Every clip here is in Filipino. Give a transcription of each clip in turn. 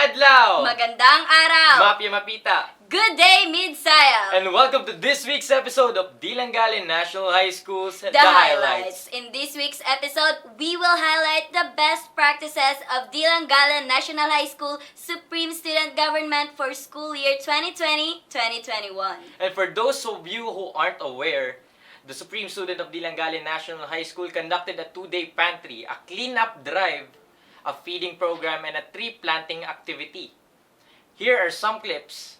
adlaw! Magandang araw! Mapya Mapita! Good day, Midyayong! And welcome to this week's episode of Dilanggalin National High School's The highlights. In this week's episode, we will highlight the best practices of Dilanggalan National High School Supreme Student Government for school year 2020-2021. And for those of you who aren't aware, the Supreme Student of Dilanggalin National High School conducted a 2-day pantry, a clean-up drive, a feeding program, and a tree planting activity. Here are some clips.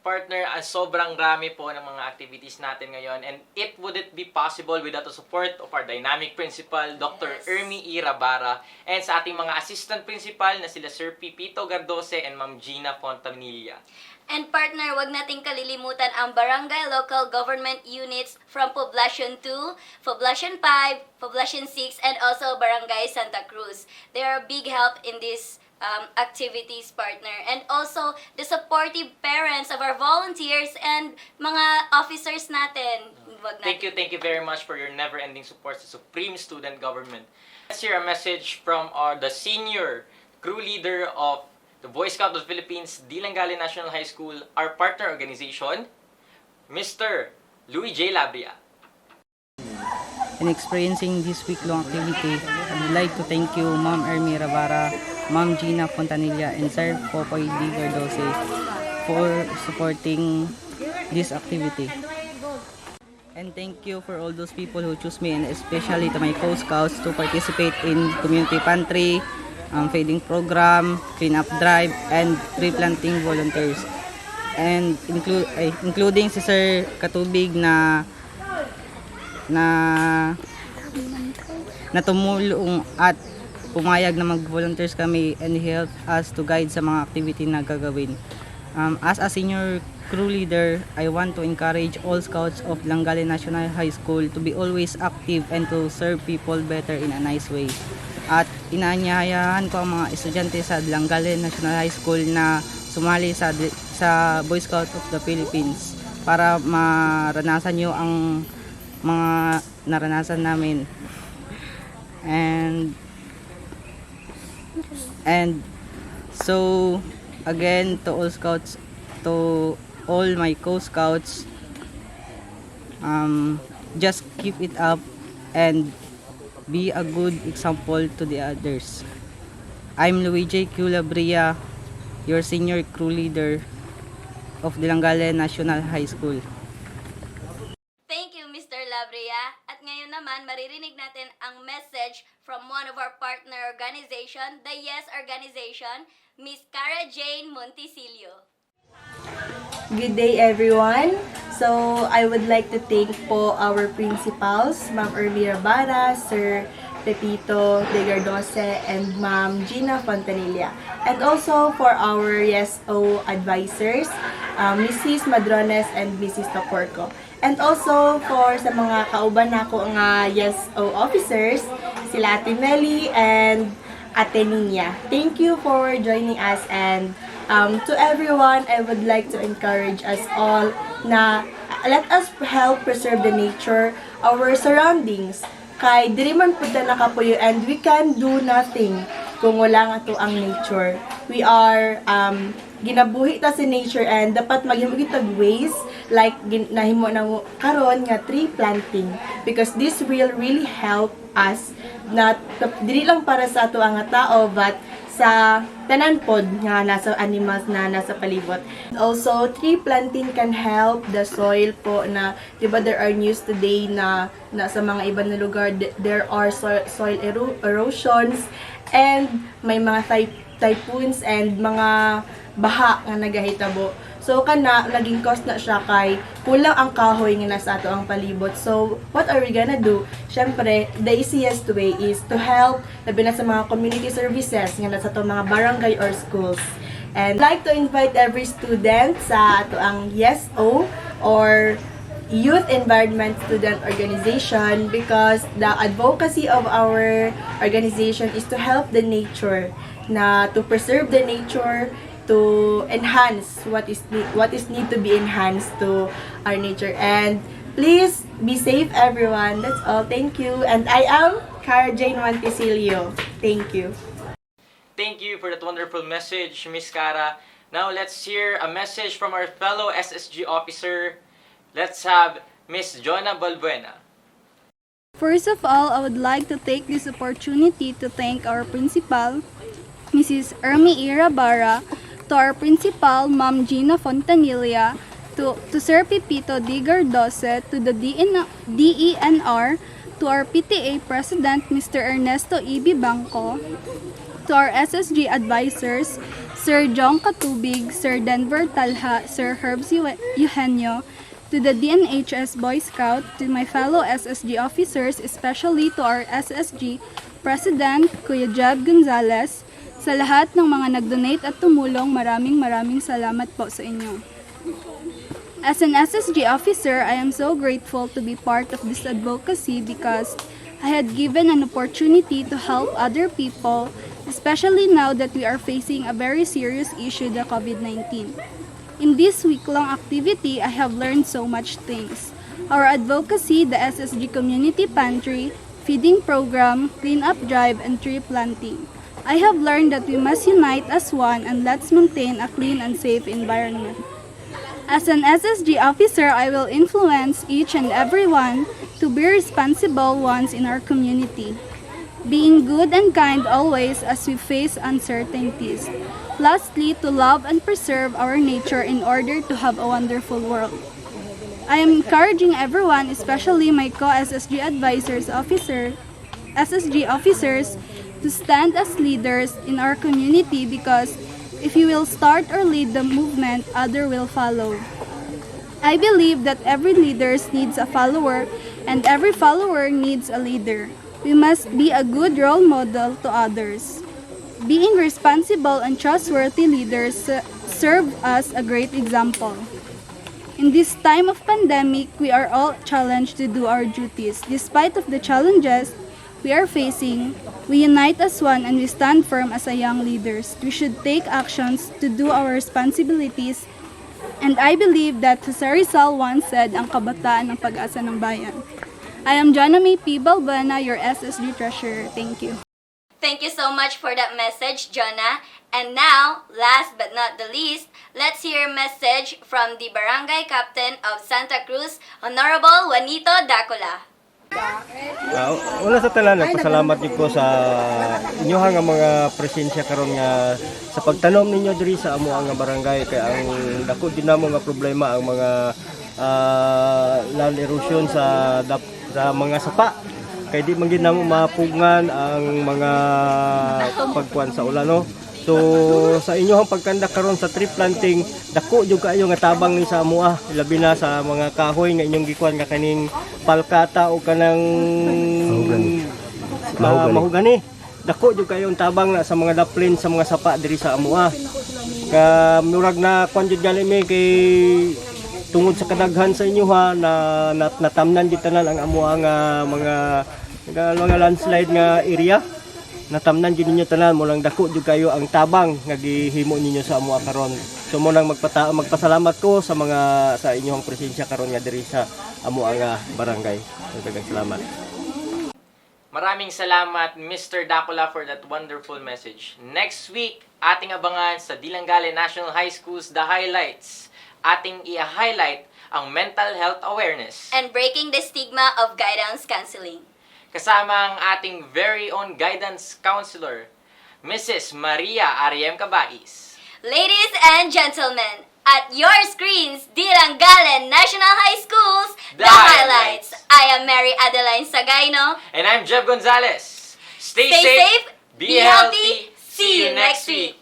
Partner, sobrang rami po ng mga activities natin ngayon, and it wouldn't be possible without the support of our dynamic principal, Dr. Yes. Ermi Irabara, and sa ating mga assistant principal na sila Sir Pipito Gardose and Ma'am Gina Fontanilla. And partner, wag nating kalilimutan ang barangay local government units from Poblacion 2, Poblacion 5, Poblacion 6, and also Barangay Santa Cruz. They are a big help in this activities, partner. And also, the supportive parents of our volunteers and mga officers natin. Wag natin. Thank you very much for your never-ending support sa Supreme Student Government. Let's hear a message from the senior crew leader of the Boy Scout of the Philippines, Dilangali National High School, our partner organization, Mr. Louis J. Labria. In experiencing this week-long activity, I would like to thank you, Ma'am Ermi Rabara, Ma'am Gina Fontanilla, and Sir Popoy D. Gardose for supporting this activity. And thank you for all those people who choose me, and especially to my co-scouts to participate in community pantry, feeding program, clean-up drive, and tree planting volunteers. And including si Sir Katubig na tumulong at pumayag na mag-volunteers kami and help us to guide sa mga activity na gagawin. As a senior crew leader, I want to encourage all scouts of Dilangali National High School to be always active and to serve people better in a nice way. At inaanyayahan ko ang mga estudyante sa Dilangali National High School na sumali sa Boy Scout of the Philippines para maranasan nyo ang mga naranasan namin. And so again, to all scouts, to all my co-scouts, just keep it up and be a good example to the others. I'm Louis J. Labria, your senior crew leader of Dilangali National High School. Thank you, Mr. Labria. At ngayon naman, maririnig natin ang message from one of our partner organization, the YES organization, Miss Cara Jane Montisilio. Good day, everyone. So, I would like to thank po our principals, Ma'am Ermi Rabara, Sir Pepito de Gardose, and Ma'am Gina Fontanilla. And also for our YESO advisors, Mrs. Madrones and Mrs. Toporco. And also for sa mga kauban nako nga YESO officers, sila Ate Melly and Ate Nina. Thank you for joining us, and to everyone, I would like to encourage us all na let us help preserve the nature, our surroundings. Kay diri man pud na nakapuyo, and we can do nothing kung wala nga to ang nature. We are ginabuhi ta sa nature, and dapat maghimo kitag ways like nahimo na karon nga tree planting, because this will really help us, not dili lang para sa ato ang tao but sa tanan pod nga nasa animals na nasa palibot. Also, tree planting can help the soil po na, di ba, there are news today na sa mga ibang na lugar there are soil erosions, and may mga typhoons and mga baha nga nagahitabo. So kana naging cause na siya kay kulang ang kahoy nga nasa ato ang palibot. So what are we gonna do? Syempre, the easiest way is to help labi na sa mga community services nga nasa ato mga barangay or schools. And I'd like to invite every student sa ato ang YESO or Youth Environment Student Organization, because the advocacy of our organization is to help the nature, na to preserve the nature, to enhance what is need to be enhanced to our nature. And please be safe, everyone. That's all. Thank you. And I am Cara Jane Montisilio. Thank you. Thank you for that wonderful message, Miss Cara. Now let's hear a message from our fellow SSG officer. Let's have Miss Jonah Balbuena. First of all, I would like to take this opportunity to thank our principal, Mrs. Ermi Irabara, to our principal, Ma'am Gina Fontanilla, to Sir Pipito D. Gardose, to the DENR, to our PTA President, Mr. Ernesto E. Bangco, to our SSG advisors, Sir Jong Katubig, Sir Denver Talha, Sir Herbs Eugenio, to the DNHS Boy Scout, to my fellow SSG officers, especially to our SSG President, Kuya Jeb Gonzalez, sa lahat ng mga nag-donate at tumulong, maraming salamat po sa inyo. As an SSG officer, I am so grateful to be part of this advocacy because I had given an opportunity to help other people, especially now that we are facing a very serious issue, the COVID-19. In this week-long activity, I have learned so much things. Our advocacy, the SSG Community Pantry, feeding program, clean-up drive, and tree planting. I have learned that we must unite as one and let's maintain a clean and safe environment. As an SSG officer, I will influence each and everyone to be responsible ones in our community, being good and kind always as we face uncertainties. Lastly, to love and preserve our nature in order to have a wonderful world. I am encouraging everyone, especially my co-SSG advisors SSG officers, to stand as leaders in our community because if you will start or lead the movement, others will follow. I believe that every leader needs a follower and every follower needs a leader. We must be a good role model to others. Being responsible and trustworthy leaders serve as a great example. In this time of pandemic, we are all challenged to do our duties. Despite of the challenges we are facing, we unite as one and we stand firm as a young leaders. We should take actions to do our responsibilities. And I believe that Jose Rizal once said, ang kabataan ng pag-asa ng bayan. I am Jonna May P. Balbana, your SSG treasurer. Thank you. Thank you so much for that message, Jonah. And now, last but not the least, let's hear a message from the Barangay Captain of Santa Cruz, Honorable Juanito Dacola. Una sa tanan, nagpasalamat niyo po sa inyoha nga mga presensya karon nga sa pagtanom ninyo diri sa amo nga barangay kay ang dako din namo nga problema ang mga land erosion sa mga sapa kay di man gid namo mapugngan ang mga pagkuan sa ulan no. So sa inyohang pagkandak karon sa tree planting, dako jud kaayo nga tabang ni sa amoa, labi na sa mga kahoy nga inyong gikuan nga kaning palkata o kanang mahugani. Dako jud kaayo ang tabang na sa mga daplin sa mga sapa diri sa amoa. Ka murag na kuan jud gali mi kay tungod sa kadaghan sa inyoha na natamnan jud tanan ang amoa nga mga landslide nga area. Natamnan gid ninyo tanan mo lang dako jud kayo ang tabang nga gihimo ninyo sa amo karon. So mo nang magpasalamat ko sa inyong presensya karon nga diri sa amo nga barangay. Daghang salamat. Maraming salamat Mr. Dacola for that wonderful message. Next week, ating abangan sa Dilangale National High School's The Highlights. Ating i-highlight ang mental health awareness And breaking the stigma of guidance counseling. kasama ang ating very own guidance counselor, Mrs. Maria Ariem Cabais. Ladies and gentlemen, at your screens, Dilangale National High School's The Highlights. I am Mary Adeline Sagayno. And I'm Jeb Gonzalez. Stay Stay safe, safe, be healthy, see you next week.